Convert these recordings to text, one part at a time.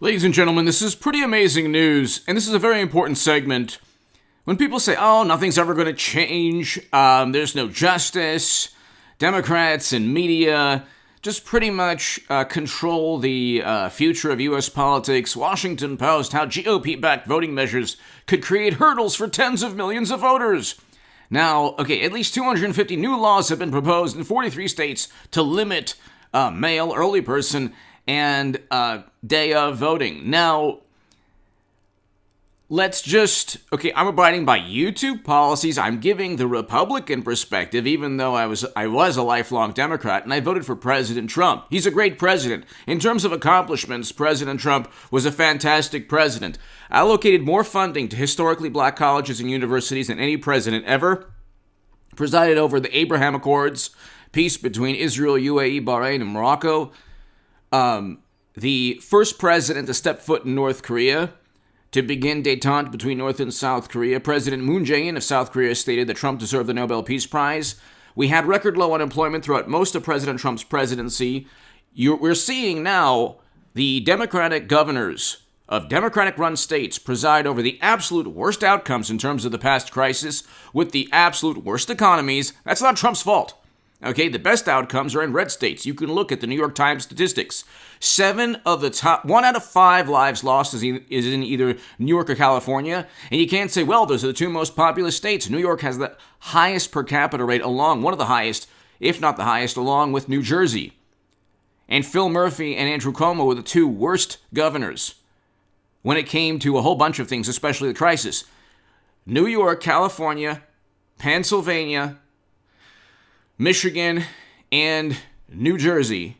Ladies and gentlemen, this is pretty amazing news, and this is a very important segment. When people say, oh, nothing's ever going to change, there's no justice, Democrats and media just pretty much control the future of U.S. politics. Washington Post, how GOP-backed voting measures could create hurdles for tens of millions of voters. Now, okay, at least 250 new laws have been proposed in 43 states to limit mail, early person, and day of voting. Now, I'm abiding by YouTube policies. I'm giving the Republican perspective, even though I was a lifelong Democrat, and I voted for President Trump. He's a great president. In terms of accomplishments, President Trump was a fantastic president. Allocated more funding to historically black colleges and universities than any president ever. Presided over the Abraham Accords, peace between Israel, UAE, Bahrain, and Morocco. The first president to step foot in North Korea to begin détente between North and South Korea. President Moon Jae-in of South Korea stated that Trump deserved the Nobel Peace Prize. We had record low unemployment throughout most of President Trump's presidency. We're seeing now the Democratic governors of Democratic-run states preside over the absolute worst outcomes in terms of the past crisis with the absolute worst economies. That's not Trump's fault. Okay, the best outcomes are in red states. You can look at the New York Times statistics. 1 out of 5 lives lost is in either New York or California. And you can't say, well, those are the two most populous states. New York has the highest per capita rate one of the highest, if not the highest, along with New Jersey. And Phil Murphy and Andrew Cuomo were the two worst governors when it came to a whole bunch of things, especially the crisis. New York, California, Pennsylvania, Michigan, and New Jersey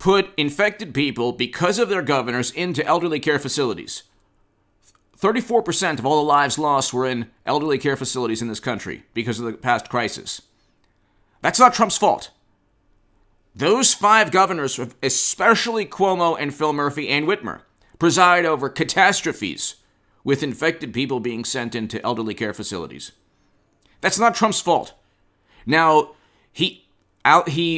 put infected people, because of their governors, into elderly care facilities. 34% of all the lives lost were in elderly care facilities in this country because of the past crisis. That's not Trump's fault. Those 5 governors, especially Cuomo and Phil Murphy and Whitmer, preside over catastrophes with infected people being sent into elderly care facilities. That's not Trump's fault. Now, he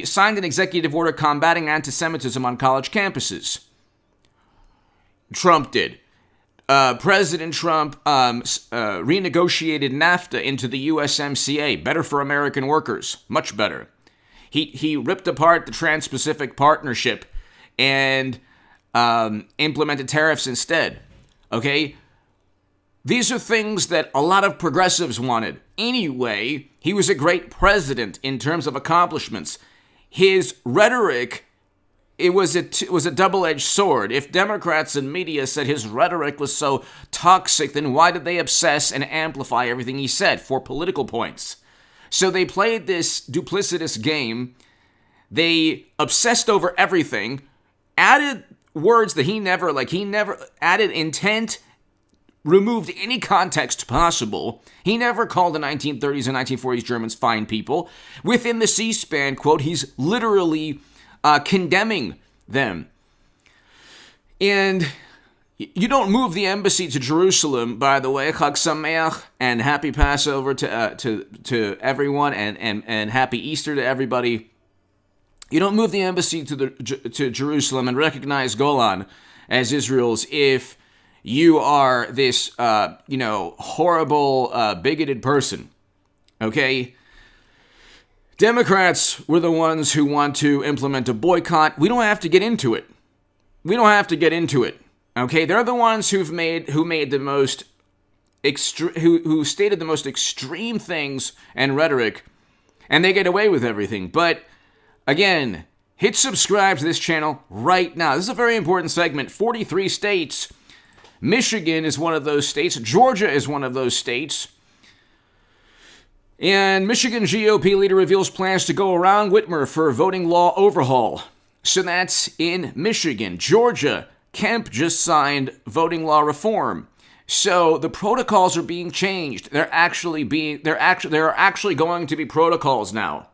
signed an executive order combating anti-Semitism on college campuses. Trump did. President Trump renegotiated NAFTA into the USMCA. Better for American workers. Much better. He ripped apart the Trans-Pacific Partnership and implemented tariffs instead. Okay? These are things that a lot of progressives wanted. Anyway, he was a great president in terms of accomplishments. His rhetoric, it was a double-edged sword. If Democrats and media said his rhetoric was so toxic, then why did they obsess and amplify everything he said for political points? So they played this duplicitous game. They obsessed over everything, added words that he never added intent, removed any context possible. He never called the 1930s and 1940s Germans fine people. Within the C-SPAN quote, he's literally condemning them. And you don't move the embassy to Jerusalem, by the way. Chag Sameach, and happy Passover to everyone, and happy Easter to everybody. You don't move the embassy to Jerusalem and recognize Golan as Israel's if you are this, horrible, bigoted person, okay? Democrats were the ones who want to implement a boycott. We don't have to get into it. Okay? They're the ones who made the most who stated the most extreme things and rhetoric, and they get away with everything. But again, hit subscribe to this channel right now. This is a very important segment. 43 states. Michigan is one of those states. Georgia is one of those states. And Michigan GOP leader reveals plans to go around Whitmer for voting law overhaul. So that's in Michigan. Georgia, Kemp just signed voting law reform. So the protocols are being changed. There are actually going to be protocols now.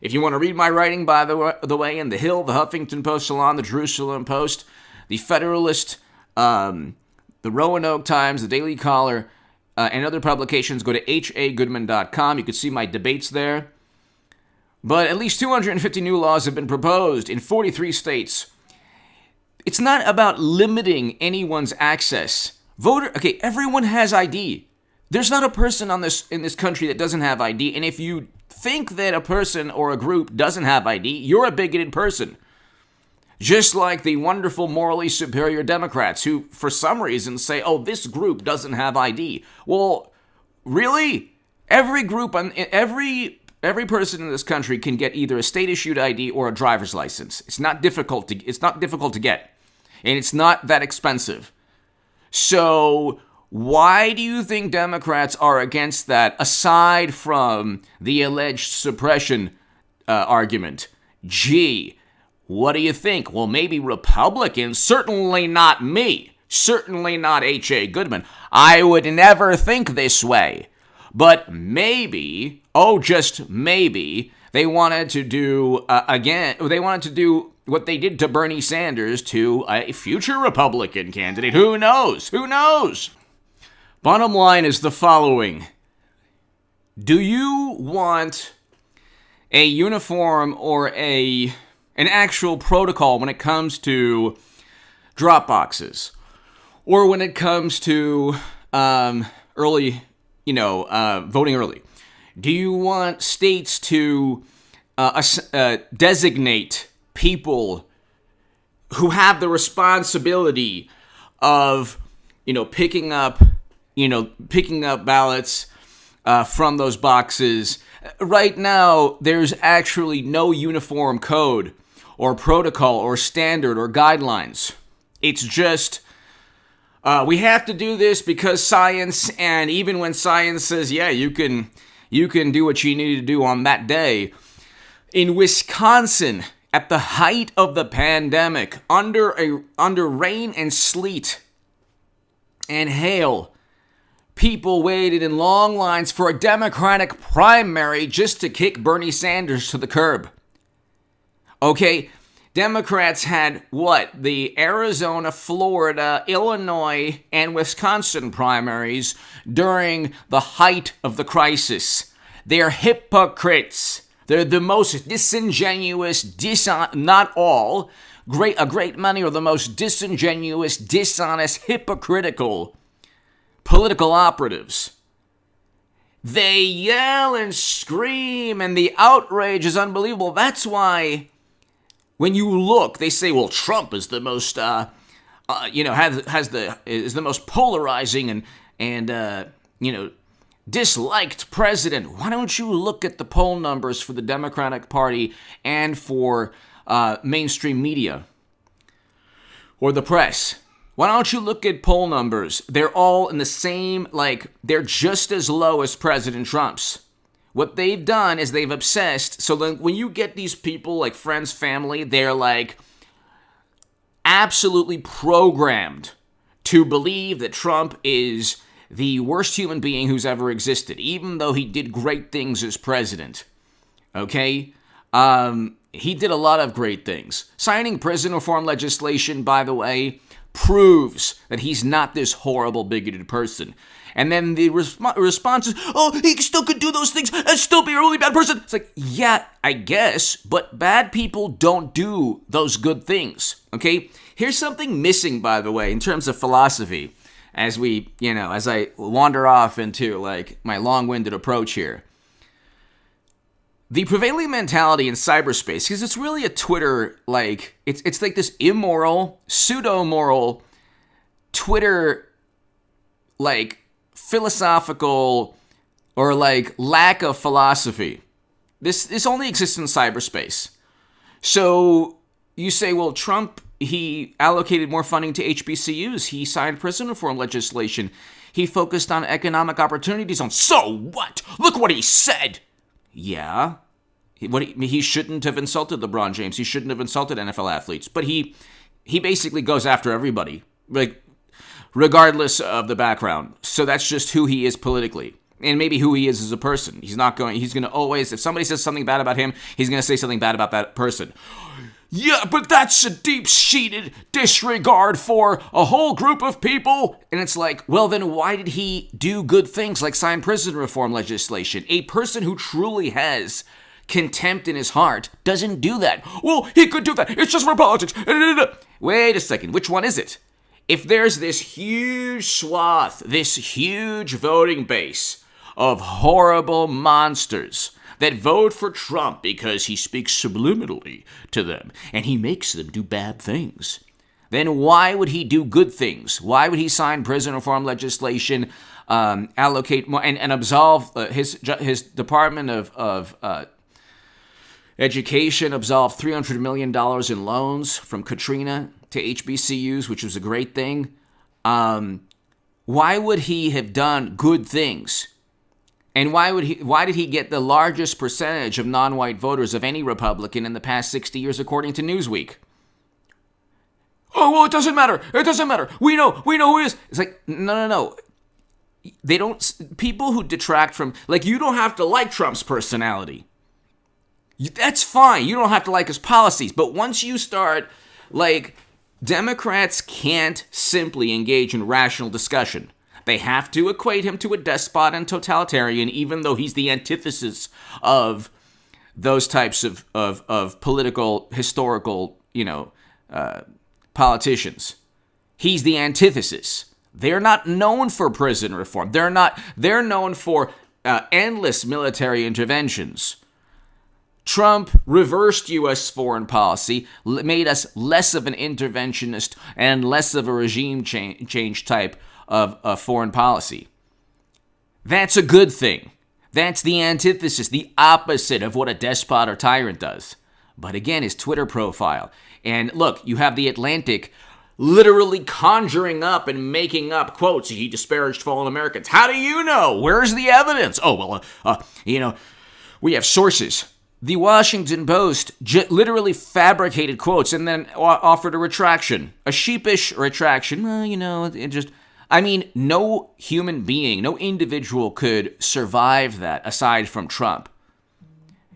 If you want to read my writing, by the way, in The Hill, The Huffington Post, Salon, The Jerusalem Post, The Federalist, the Roanoke Times, the Daily Caller, and other publications, go to hagoodman.com. You can see my debates there. But at least 250 new laws have been proposed in 43 states. It's not about limiting anyone's access. Everyone has ID. There's not a person in this country that doesn't have ID, and if you think that a person or a group doesn't have ID, you're a bigoted person. Just like the wonderful, morally superior Democrats who, for some reason, say, oh, this group doesn't have ID. Well, really? Every person in this country can get either a state-issued ID or a driver's license. It's not difficult to get, and it's not that expensive. So why do you think Democrats are against that, aside from the alleged suppression argument? Gee, what do you think? Well, maybe Republicans, certainly not me, certainly not H.A. Goodman. I would never think this way. But maybe, just maybe, they wanted to do, what they did to Bernie Sanders to a future Republican candidate. Who knows? Who knows? Bottom line is the following. Do you want a uniform or an actual protocol when it comes to drop boxes? Or when it comes to voting early? Do you want states to designate people who have the responsibility of, picking up ballots from those boxes? Right now, there's actually no uniform code or protocol or standard or guidelines. It's just, we have to do this because science, and even when science says, yeah, you can do what you need to do on that day. In Wisconsin, at the height of the pandemic, under rain and sleet and hail, people waited in long lines for a Democratic primary just to kick Bernie Sanders to the curb. Okay, Democrats had the Arizona, Florida, Illinois, and Wisconsin primaries during the height of the crisis. They're hypocrites. They're the most disingenuous, not all, a great many are the most disingenuous, dishonest, hypocritical political operatives. They yell and scream, and the outrage is unbelievable. That's why when you look, they say, well, Trump is the most, is the most polarizing and disliked president. Why don't you look at the poll numbers for the Democratic Party and for mainstream media or the press? Why don't you look at poll numbers? They're all in the same, they're just as low as President Trump's. What they've done is they've obsessed. So then when you get these people, like friends, family, they're absolutely programmed to believe that Trump is the worst human being who's ever existed, even though he did great things as president. Okay? He did a lot of great things. Signing prison reform legislation, by the way, proves that he's not this horrible, bigoted person. And then the response is, oh, he still could do those things and still be a really bad person. It's like, yeah, I guess, but bad people don't do those good things, okay? Here's something missing, by the way, in terms of philosophy, as I wander off into, my long-winded approach here. The prevailing mentality in cyberspace, because it's really a Twitter, it's like this immoral, pseudo-moral Twitter, philosophical or lack of philosophy. This only exists in cyberspace. So you say, well, Trump, he allocated more funding to HBCUs. He signed prison reform legislation. He focused on economic opportunity zones. So what? Look what he said. Yeah. He shouldn't have insulted LeBron James. He shouldn't have insulted NFL athletes. But he basically goes after everybody, regardless of the background. So that's just who he is politically. And maybe who he is as a person. He's going to always, if somebody says something bad about him, he's going to say something bad about that person. Yeah, but that's a deep-seated disregard for a whole group of people. And it's well, then why did he do good things like sign prison reform legislation? A person who truly has contempt in his heart, doesn't do that. Well, he could do that. It's just for politics. Wait a second. Which one is it? If there's this huge swath, this huge voting base of horrible monsters that vote for Trump because he speaks subliminally to them and he makes them do bad things, then why would he do good things? Why would he sign prison reform legislation, allocate more, and absolve his Department of Education, absolve $300 million in loans from Katrina to HBCUs, which was a great thing? Why would he have done good things? And why did he get the largest percentage of non-white voters of any Republican in the past 60 years, according to Newsweek? Oh, well, it doesn't matter. It doesn't matter. We know who it is. It's like, no. They don't, people who detract from, like, you don't have to like Trump's personality. That's fine. You don't have to like his policies. But once you start, like, Democrats can't simply engage in rational discussion. They have to equate him to a despot and totalitarian, even though he's the antithesis of those types of political, historical, politicians. He's the antithesis. They're not known for prison reform. They're known for endless military interventions. Trump reversed U.S. foreign policy, made us less of an interventionist and less of a regime change type of foreign policy. That's a good thing. That's the antithesis, the opposite of what a despot or tyrant does. But again, his Twitter profile. And look, you have The Atlantic literally conjuring up and making up quotes. He disparaged fallen Americans. How do you know? Where's the evidence? Oh, well, we have sources. The Washington Post literally fabricated quotes and then offered a retraction. A sheepish retraction. Well, no human being, no individual could survive that aside from Trump.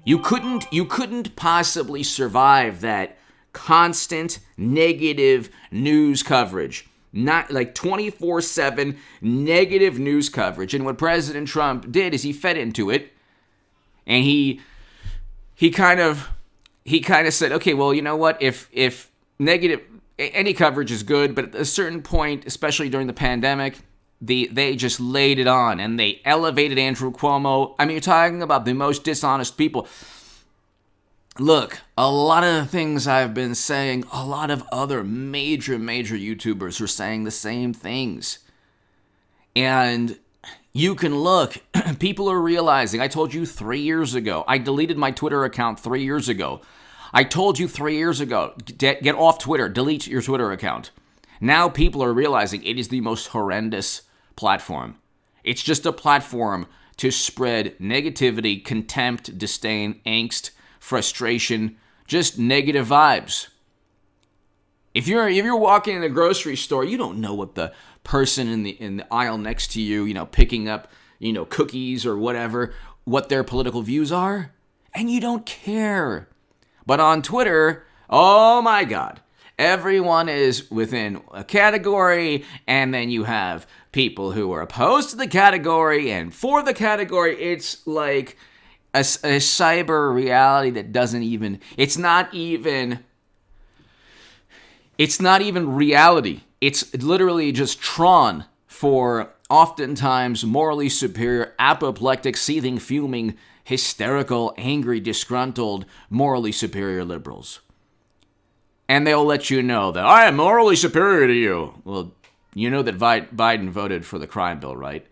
You couldn't possibly survive that constant negative news coverage. Not like 24/7 negative news coverage. And what President Trump did is he fed into it, and he kind of said, okay, well, you know what? If negative any coverage is good, but at a certain point, especially during the pandemic, they just laid it on and they elevated Andrew Cuomo. I mean, you're talking about the most dishonest people. Look, a lot of the things I've been saying, a lot of other major YouTubers are saying the same things. And you can look, people are realizing, I told you 3 years ago, I deleted my Twitter account 3 years ago. I told you 3 years ago, get off Twitter, delete your Twitter account. Now people are realizing it is the most horrendous platform. It's just a platform to spread negativity, contempt, disdain, angst, frustration, just negative vibes. If you're walking in a grocery store, you don't know what the person in the aisle next to you, picking up, cookies or whatever, what their political views are, and you don't care. But on Twitter, oh my God, everyone is within a category, and then you have people who are opposed to the category and for the category. It's like a cyber reality that doesn't even, it's not even reality. It's literally just Tron for oftentimes morally superior, apoplectic, seething, fuming, hysterical, angry, disgruntled, morally superior liberals. And they'll let you know that I am morally superior to you. Well, you know that Biden voted for the crime bill, right?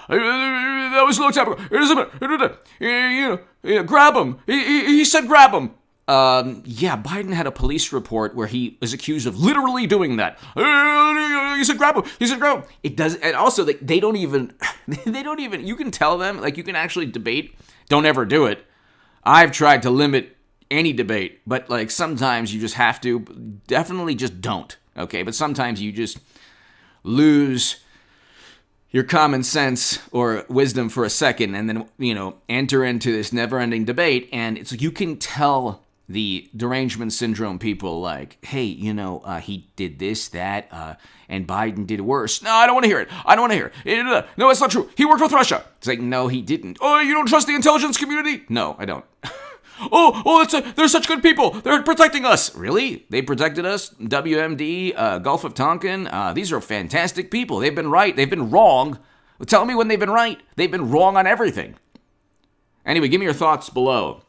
That was a long time ago. It doesn't matter. Grab him. He said grab him. Yeah, Biden had a police report where he was accused of literally doing that. He said grab him. He said grab him. It does, and also they don't even. You can tell them, like, you can actually debate. Don't ever do it. I've tried to limit any debate, but like sometimes you just have to. Definitely just don't. Okay, but sometimes you just lose your common sense or wisdom for a second, and then enter into this never-ending debate, and it's like you can tell the derangement syndrome people, like, hey, he did this, that, and Biden did worse. No, I don't want to hear it. I don't want to hear it. No, it's not true. He worked with Russia. It's like, no, he didn't. Oh, you don't trust the intelligence community? No, I don't. They're such good people. They're protecting us. Really? They protected us? WMD, Gulf of Tonkin. These are fantastic people. They've been right. They've been wrong. Tell me when they've been right. They've been wrong on everything. Anyway, give me your thoughts below.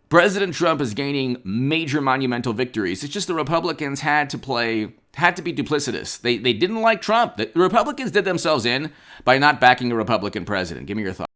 President Trump is gaining major monumental victories. It's just the Republicans had to be duplicitous. They didn't like Trump. The Republicans did themselves in by not backing a Republican president. Give me your thoughts.